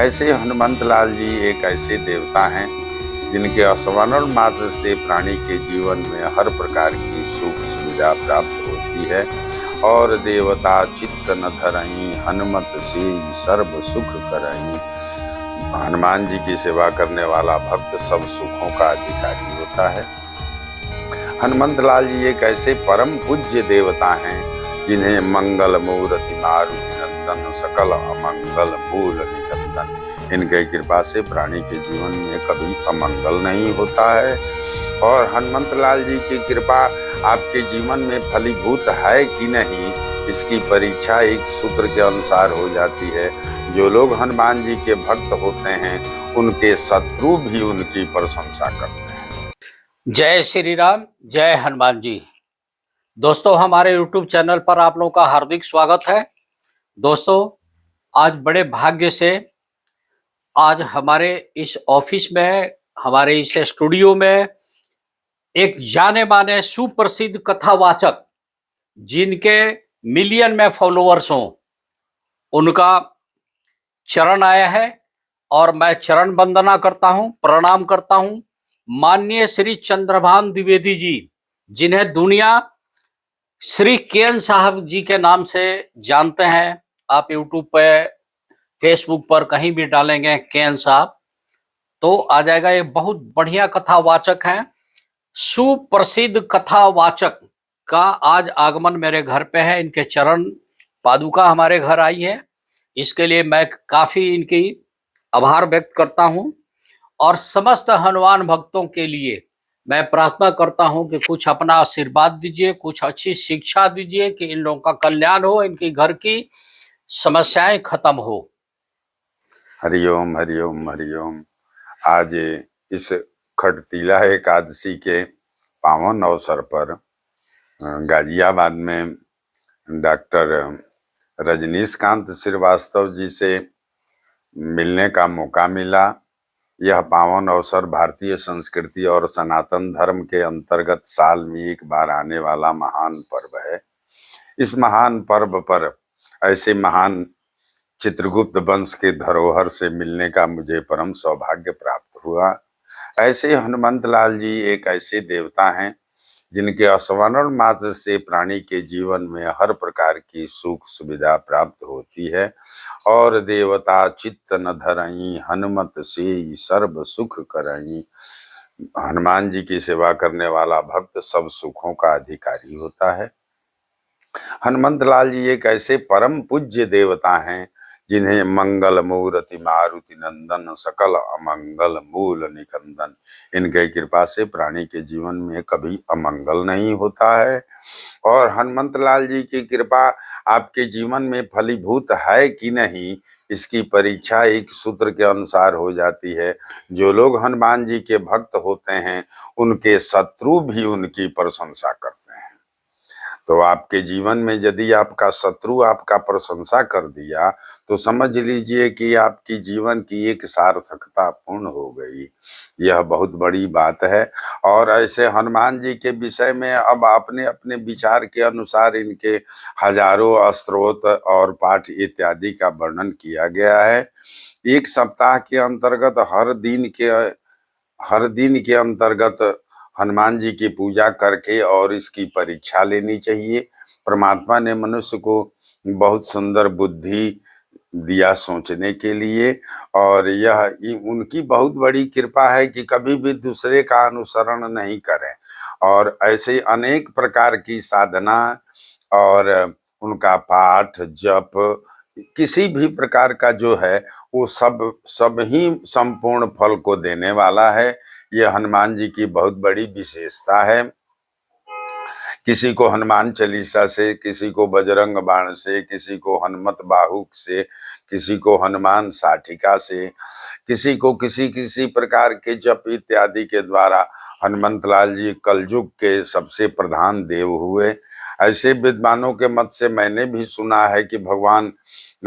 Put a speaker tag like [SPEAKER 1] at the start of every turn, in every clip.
[SPEAKER 1] ऐसे हनुमंत लाल जी एक ऐसे देवता हैं जिनके स्मरण मात्र से प्राणी के जीवन में हर प्रकार की सुख सुविधा प्राप्त होती है। और देवता चित्त न धरहीं, हनुमत से सर्व सुख करहीं। हनुमान जी की सेवा करने वाला भक्त सब सुखों का अधिकारी होता है। हनुमंत लाल जी एक ऐसे परम पूज्य देवता हैं जिन्हें मंगल मूर्ति मारुति नंदन, सकल अमंगल मूल निकंदन। इनके कृपा से प्राणी के जीवन में कभी अमंगल नहीं होता है। और हनुमंत लाल जी की कृपा आपके जीवन में फलीभूत है कि नहीं, इसकी परीक्षा एक सूत्र के अनुसार हो जाती है। जो लोग हनुमान जी के भक्त होते हैं उनके शत्रु भी उनकी प्रशंसा करते हैं।
[SPEAKER 2] जय श्री राम, जय हनुमान जी। दोस्तों, हमारे YouTube चैनल पर आप लोगों का हार्दिक स्वागत है। दोस्तों, आज बड़े भाग्य से आज हमारे इस ऑफिस में, हमारे इस स्टूडियो में एक जाने माने सुप्रसिद्ध कथावाचक, जिनके मिलियन में फॉलोअर्स हों, उनका चरण आया है और मैं चरण वंदना करता हूं, प्रणाम करता हूं। माननीय श्री चंद्रभान द्विवेदी जी, जिन्हें दुनिया श्री केएन साहब जी के नाम से जानते हैं। आप यूट्यूब पे, फेसबुक पर कहीं भी डालेंगे केएन साहब तो आ जाएगा। ये बहुत बढ़िया कथावाचक हैं। सुप्रसिद्ध कथावाचक का आज आगमन मेरे घर पे है। इनके चरण पादुका हमारे घर आई है, इसके लिए मैं काफी इनकी आभार व्यक्त करता हूं। और समस्त हनुमान भक्तों के लिए मैं प्रार्थना करता हूं कि कुछ अपना आशीर्वाद दीजिए, कुछ अच्छी शिक्षा दीजिए कि इन लोगों का कल्याण हो, इनकी घर की समस्याएं खत्म हो।
[SPEAKER 1] हरिओम हरिओम हरिओम। आज इस खटतीला एकादशी के पावन अवसर पर गाजियाबाद में डॉक्टर रजनीशकांत श्रीवास्तव जी से मिलने का मौका मिला। यह पावन अवसर भारतीय संस्कृति और सनातन धर्म के अंतर्गत साल में एक बार आने वाला महान पर्व है। इस महान पर्व पर ऐसे महान चित्रगुप्त वंश के धरोहर से मिलने का मुझे परम सौभाग्य प्राप्त हुआ। ऐसे हनुमंत लाल जी एक ऐसे देवता हैं जिनके स्मरण मात्र से प्राणी के जीवन में हर प्रकार की सुख सुविधा प्राप्त होती है। और देवता चित्त न धरहीं, हनुमत से सर्व सुख करहीं। हनुमान जी की सेवा करने वाला भक्त सब सुखों का अधिकारी होता है। हनुमंत लाल जी एक ऐसे परम पूज्य देवता हैं जिन्हें मंगल मूर्ति मारुति नंदन, सकल अमंगल मूल निकंदन। इनके कृपा से प्राणी के जीवन में कभी अमंगल नहीं होता है। और हनुमंत लाल जी की कृपा आपके जीवन में फलीभूत है कि नहीं, इसकी परीक्षा एक सूत्र के अनुसार हो जाती है। जो लोग हनुमान जी के भक्त होते हैं उनके शत्रु भी उनकी प्रशंसा करते हैं। तो आपके जीवन में यदि आपका शत्रु आपका प्रशंसा कर दिया तो समझ लीजिए कि आपकी जीवन की एक सार्थकता पूर्ण हो गई। यह बहुत बड़ी बात है। और ऐसे हनुमान जी के विषय में अब अपने अपने विचार के अनुसार इनके हजारों स्तोत्र और पाठ इत्यादि का वर्णन किया गया है। एक सप्ताह के अंतर्गत हर दिन के अंतर्गत हनुमान जी की पूजा करके और इसकी परीक्षा लेनी चाहिए। परमात्मा ने मनुष्य को बहुत सुंदर बुद्धि दिया सोचने के लिए, और यह उनकी बहुत बड़ी कृपा है कि कभी भी दूसरे का अनुसरण नहीं करें। और ऐसे अनेक प्रकार की साधना और उनका पाठ जप, किसी भी प्रकार का जो है वो सब ही संपूर्ण फल को देने वाला है। यह हनुमान जी की बहुत बड़ी विशेषता है। किसी को हनुमान चालीसा से, किसी को बजरंग बाण से, किसी को हनुमत बाहुक से, किसी को हनुमान साठिका से, किसी को किसी प्रकार के जप इत्यादि के द्वारा हनुमंत लाल जी कलयुग के सबसे प्रधान देव हुए। ऐसे विद्वानों के मत से मैंने भी सुना है कि भगवान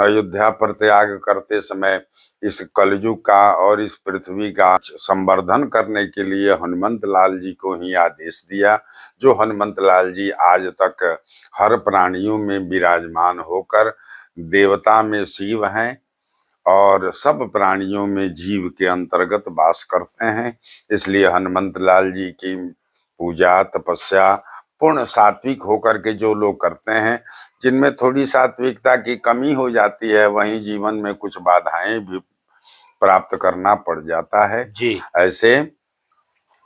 [SPEAKER 1] अयोध्या पर त्याग करते समय इस कलयुग का और इस पृथ्वी का संवर्धन करने के लिए हनुमंत लाल जी को ही आदेश दिया। जो हनुमंत लाल जी आज तक हर प्राणियों में विराजमान होकर देवता में शिव हैं और सब प्राणियों में जीव के अंतर्गत वास करते हैं। इसलिए हनुमंत लाल जी की पूजा तपस्या पूर्ण सात्विक होकर के जो लोग करते हैं, जिनमें थोड़ी सात्विकता की कमी हो जाती है, वहीं जीवन में कुछ बाधाएं भी प्राप्त करना पड़ जाता है।
[SPEAKER 2] जी।
[SPEAKER 1] ऐसे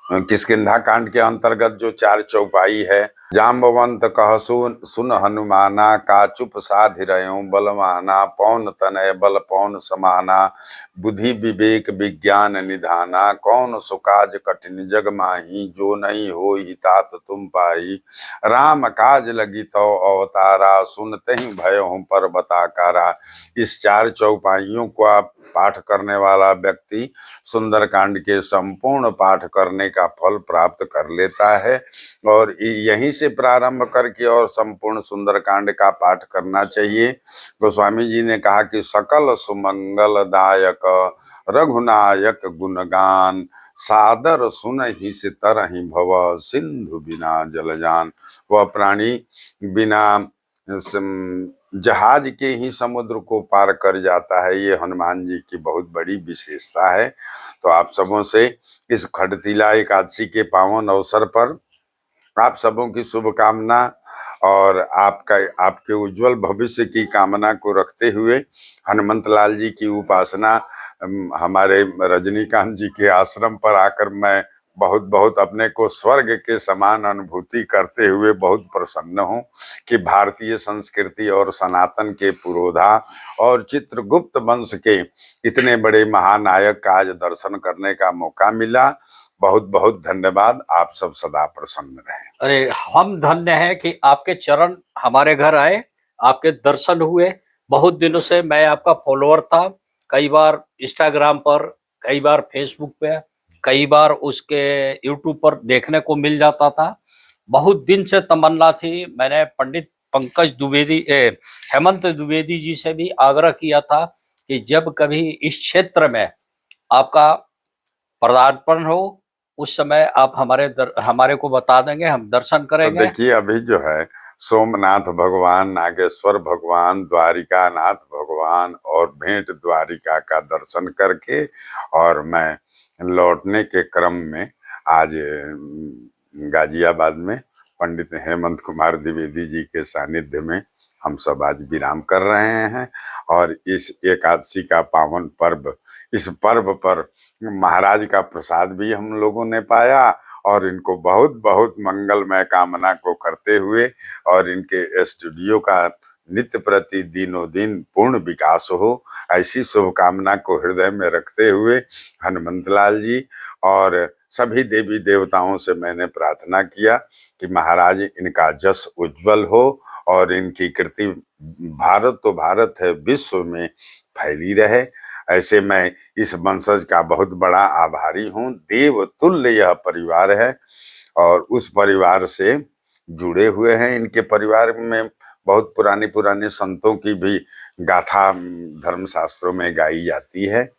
[SPEAKER 1] किष्किंधा कांड के अंतर्गत जो 4 चौपाई है, जाम्बवंत कह सुन हनुमाना, का चुप साधि रह्यो बलवाना, पौन तनय बल पौन समाना, बुद्धि विवेक विज्ञान निधाना, कौन सुकाज कठिन जग माही, जो नहीं हो तात तुम पाई, राम काज लगी तो अवतारा, सुनते ही भय हूं पर बताकारा। इस 4 चौपाइयों को आप पाठ करने वाला व्यक्ति सुंदरकांड के संपूर्ण पाठ करने का फल प्राप्त कर लेता है। और यहीं से प्रारंभ करके और संपूर्ण सुंदरकांड का पाठ करना चाहिए। गोस्वामी जी ने कहा कि सकल सुमंगलदायक रघुनायक गुणगान, सादर सुन ही तरहि भव, सिंधु बिना जलजान। वह प्राणी बिना जहाज के ही समुद्र को पार कर जाता है। ये हनुमान जी की बहुत बड़ी विशेषता है। तो आप सबों से इस खडतिला एकादशी के पावन अवसर पर आप सबों की शुभकामना और आपके उज्जवल भविष्य की कामना को रखते हुए हनुमंत लाल जी की उपासना हमारे रजनीकांत जी के आश्रम पर आकर मैं बहुत बहुत अपने को स्वर्ग के समान अनुभूति करते हुए बहुत प्रसन्न हूँ कि भारतीय संस्कृति और सनातन के पुरोधा और चित्रगुप्त वंश के इतने बड़े महानायक का आज दर्शन करने का मौका मिला। बहुत बहुत धन्यवाद। आप सब सदा प्रसन्न रहें।
[SPEAKER 2] अरे हम धन्य हैं कि आपके चरण हमारे घर आए, आपके दर्शन हुए। बहुत दिनों से मैं आपका फॉलोअर था, कई बार इंस्टाग्राम पर, कई बार फेसबुक पे, कई बार उसके यूट्यूब पर देखने को मिल जाता था। बहुत दिन से तमन्ना थी। मैंने पंडित पंकज द्विवेदी हेमंत द्विवेदी जी से भी आग्रह किया था कि जब कभी इस क्षेत्र में आपका पदार्पण हो, उस समय आप हमारे को बता देंगे, हम दर्शन
[SPEAKER 1] तो
[SPEAKER 2] करेंगे।
[SPEAKER 1] देखिए, अभी जो है सोमनाथ भगवान, नागेश्वर भगवान, द्वारिका नाथ भगवान और भेंट द्वारिका का दर्शन करके और मैं लौटने के क्रम में आज गाजियाबाद में पंडित हेमंत कुमार द्विवेदी जी के सानिध्य में हम सब आज विराम कर रहे हैं। और इस एकादशी का पावन पर्व, इस पर्व पर महाराज का प्रसाद भी हम लोगों ने पाया और इनको बहुत बहुत मंगलमय कामना को करते हुए और इनके स्टूडियो का नित्य प्रति दिनों दिन पूर्ण विकास हो, ऐसी शुभकामना को हृदय में रखते हुए हनुमंतलाल जी और सभी देवी देवताओं से मैंने प्रार्थना किया कि महाराज इनका जस उज्जवल हो और इनकी कीर्ति भारत तो भारत है, विश्व में फैली रहे। ऐसे मैं इस वंशज का बहुत बड़ा आभारी हूँ। देव तुल्य यह परिवार है और उस परिवार से जुड़े हुए हैं। इनके परिवार में बहुत पुराने पुराने संतों की भी गाथा धर्मशास्त्रों में गाई जाती है।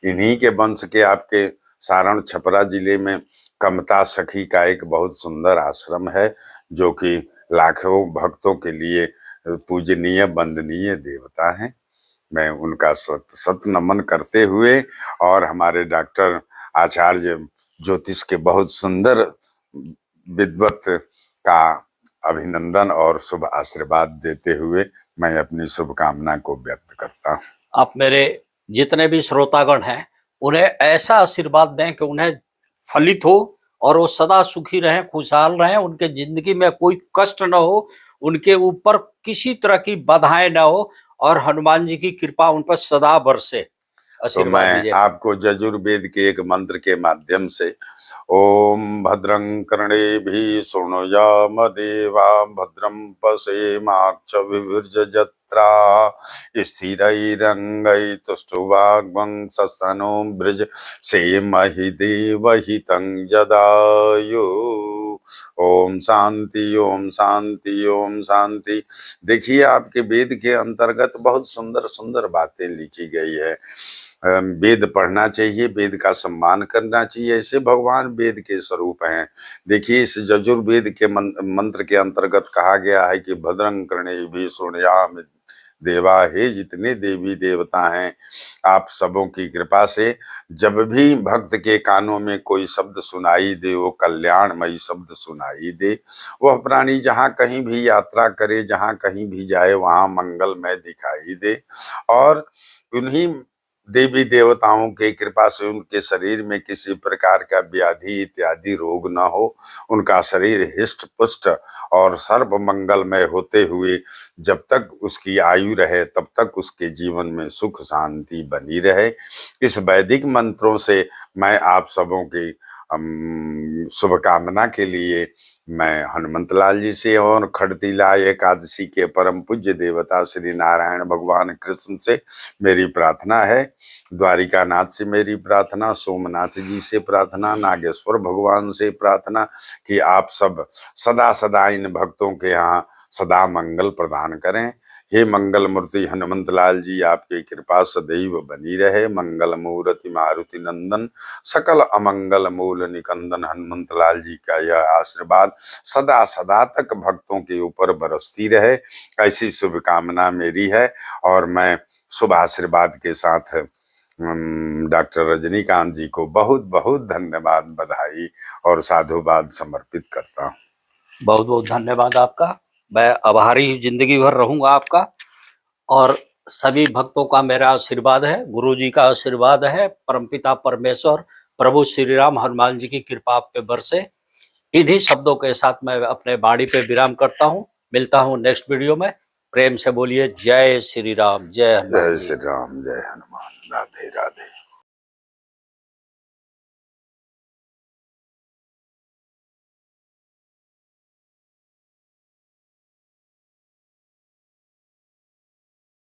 [SPEAKER 1] इन्हीं के वंश के आपके सारण छपरा जिले में कमता सखी का एक बहुत सुंदर आश्रम है, जो कि लाखों भक्तों के लिए पूजनीय वंदनीय देवता हैं। मैं उनका सत नमन करते हुए और हमारे डॉक्टर आचार्य ज्योतिष के बहुत सुंदर विद्वत का अभिनंदन और शुभ आशीर्वाद देते हुए मैं अपनी शुभकामना को व्यक्त करता हूँ।
[SPEAKER 2] आप मेरे जितने भी श्रोतागण हैं उन्हें ऐसा आशीर्वाद दें कि उन्हें फलित हो और वो सदा सुखी रहें, खुशहाल रहें, उनके जिंदगी में कोई कष्ट न हो, उनके ऊपर किसी तरह की बाधाएं न हो और हनुमान जी की कृपा उन पर सदा बरसे।
[SPEAKER 1] तो
[SPEAKER 2] आशीर्वाद
[SPEAKER 1] मैं
[SPEAKER 2] दीजिए।
[SPEAKER 1] आपको यजुर्वेद के एक मंत्र के माध्यम से ओम भद्रं कर्णेभिः शृणुयाम देवा भद्रं पश्येमाक्षभिर्यजत्रा स्थिरैरङ्गैस्तुष्टुवाग्वंशस्तनो बृज सेमहि देवहितं जदायु। ओम शांति, ओम शांति, ओम शांति। देखिए, आपके वेद के अंतर्गत बहुत सुंदर सुंदर बातें लिखी गई है। वेद पढ़ना चाहिए, वेद का सम्मान करना चाहिए, ऐसे भगवान वेद के स्वरूप हैं। देखिए, इस यजुर्वेद के मंत्र के अंतर्गत कहा गया है कि भद्रं कर्णेभिः शृणुयाम देवा, हे जितने देवी देवता हैं, आप सबों की कृपा से जब भी भक्त के कानों में कोई शब्द सुनाई दे, वो कल्याणमयी शब्द सुनाई दे, वह प्राणी जहाँ कहीं भी यात्रा करे, जहाँ कहीं भी जाए, वहाँ मंगलमय दिखाई दे। और उन्हीं देवी देवताओं के कृपा से उनके शरीर में किसी प्रकार का व्याधि इत्यादि रोग न हो, उनका शरीर हिष्ट पुष्ट और सर्व मंगलमय होते हुए जब तक उसकी आयु रहे तब तक उसके जीवन में सुख शांति बनी रहे। इस वैदिक मंत्रों से मैं आप सबों की शुभकामना के लिए मैं हनुमंत लाल जी से और खड़तीला एकादशी के परम पूज्य देवता श्री नारायण भगवान कृष्ण से मेरी प्रार्थना है, द्वारिका नाथ से मेरी प्रार्थना, सोमनाथ जी से प्रार्थना, नागेश्वर भगवान से प्रार्थना कि आप सब सदा सदा इन भक्तों के यहाँ सदा मंगल प्रदान करें। हे मंगल मूर्ति हनुमंत लाल जी, आपकी कृपा सदैव बनी रहे। मंगल मूर्ति मारुति नंदन, सकल अमंगल मूल निकंदन, हनुमंत लाल जी का यह आशीर्वाद सदा सदा तक भक्तों के ऊपर बरसती रहे, ऐसी शुभकामना मेरी है। और मैं शुभ आशीर्वाद के साथ डॉक्टर रजनीकांत जी को बहुत बहुत धन्यवाद, बधाई और साधुवाद समर्पित करता हूँ।
[SPEAKER 2] बहुत बहुत धन्यवाद आपका। मैं आभारी जिंदगी भर रहूंगा आपका। और सभी भक्तों का मेरा आशीर्वाद है, गुरु जी का आशीर्वाद है, परमपिता परमेश्वर प्रभु श्री राम हनुमान जी की कृपा आप पे बरसे। इन्हीं शब्दों के साथ मैं अपने वाणी पे विराम करता हूँ। मिलता हूँ नेक्स्ट वीडियो में। प्रेम से बोलिए जय श्री राम, जय हनुमान
[SPEAKER 1] जय
[SPEAKER 2] जी।
[SPEAKER 1] श्री राम, जय हनुमान, राधे राधे।